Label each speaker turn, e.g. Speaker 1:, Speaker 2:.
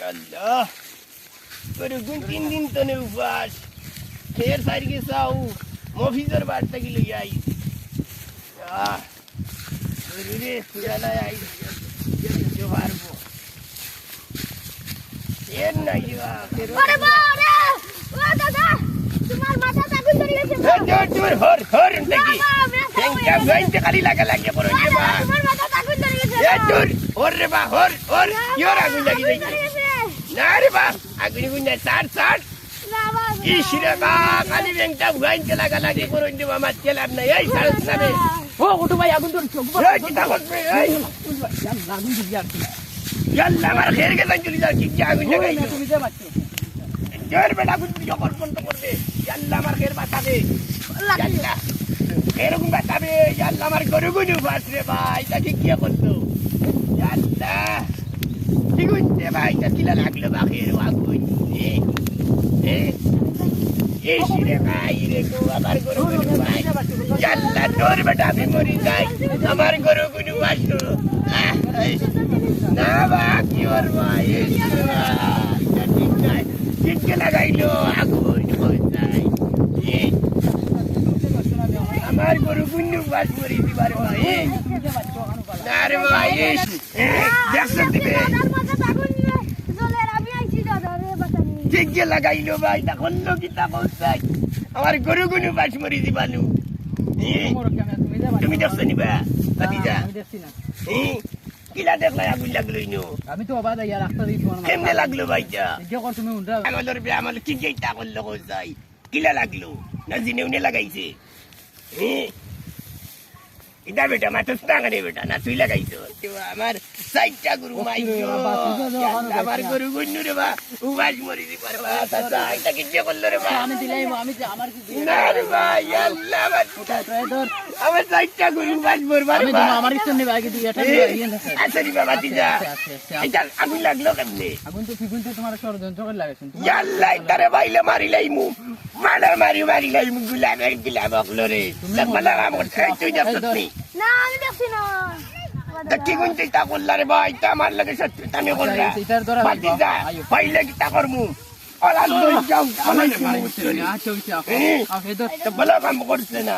Speaker 1: Allah. Berhubung 3 दिन तो ने उपवास खेर सारी के साऊ मफिजर बांटता की लगी आई रे सुजाना आई जो बार वो ये नहीं हुआ
Speaker 2: अरे बारे ओ दादा तुम्हार माथा ताकुन धरी গেছে
Speaker 1: दूर हर देखी क्या गाइस खाली लगा लगे पड़ो ये बा
Speaker 2: তোমার মাথা তাকুন ধরি গেছে
Speaker 1: ये दूर और रे बा और क्यों आगुन लगी देखी ना रे बा आगुन गुन साठ साठ
Speaker 2: না বাবা
Speaker 1: इशिरे बा खाली बेंटा गाइस के लगा लगे पड़ो ये बा मत चला नहीं ये साठ ना
Speaker 3: ও ওটু ভাই আগুন ধরে চোখ
Speaker 1: ये कितना बोल पे
Speaker 3: আগুন দিবি আর কি
Speaker 1: यल्ला मार खेर के संग चली जा कि क्या आगुन लगाई
Speaker 3: তুমি দে বাচ্চা
Speaker 1: जोर बेटा कुछ भी कर कर दे यल्ला मार खेर बता दे यल्ला खेर को बता दे यल्ला मार गरु गुनु बास रे भाई ता की क्या करतो यल्ला दिगुंते भाई ता किला लागलो बा खेर आगुन ए शिरे भाई रे को हमार गरु गुनु भाई यल्ला जोर बेटा भी मरी जाए हमार गरु गुनु बास ना बा की और भाई किसके लगाई लो आगुन हो जाए हमार गरु गुनु बास मरी दीवार भाई नारे भाई देख सकते बे
Speaker 2: দাদার মাথা তাকুন জ্বলে আমি আইছি দাদা রে বাতানি
Speaker 1: किसके लगाई लो भाई ता खल्लो किता पहुंचाई हमार गरु गुनु बास मरी दीवानु তুমি দেখছ নি বা ভাতিজা
Speaker 3: আমি দেখছি না
Speaker 1: কিলা দেখলা আগুন লাগলো ইনো
Speaker 3: আমি তো অবাক ইয়া রাস্তা দিয়ে ফোন
Speaker 1: কেমনে লাগলো ভাইটা
Speaker 3: যে কর তুমি উন্ডা
Speaker 1: আমাদের বে আমার কি যেটা করলো কোথায় কিলা লাগলো না জিনেউনে লাগাইছে ইদা বেটা মাতস না করে বেটা না তুই লাগাইছো তো আমার সাইটটা গুরু মাইছো আমার গুরু গুন্নু রে বা উবাস মরি দি পারবা সাসা এটা কি যে করলো রে বা
Speaker 3: আমি দিলাই আমি আমার কি
Speaker 1: না রে ভাই আল্লাহ বাচ্চা
Speaker 3: ধর
Speaker 1: আমার সাইটটা গুরু উবাস মরবা
Speaker 3: আমি
Speaker 1: রে
Speaker 3: তো
Speaker 1: বা
Speaker 3: আমার ইচ্ছা নেই আগে তুই এটা ইয়ে না
Speaker 1: আচ্ছা রে বাবা দিদা এটা আগুন লাগলো কেমনে
Speaker 3: আগুন তো ফিগুন তো তোমার ষড়যন্ত্র করে লাগাইছেন
Speaker 1: ইয়াল্লাই তারে বাইলে মারিলাই মু মারিলাই মু গুলাব অকলো রে লাগমালা আমার খাই তুই যাচ্ছি
Speaker 2: না আমি দেখছি না
Speaker 1: তা কি গুনতে তা করলা রে ভাই তা আমার লাগে সত্যি আমি করলা
Speaker 3: এটার দ্বারা
Speaker 1: বাতিজা পাইলে কি তা করমু অলাল লই যাও আমারে মারছে
Speaker 3: আচ্ছা আচ্ছা
Speaker 1: তো বলা কাম করছে না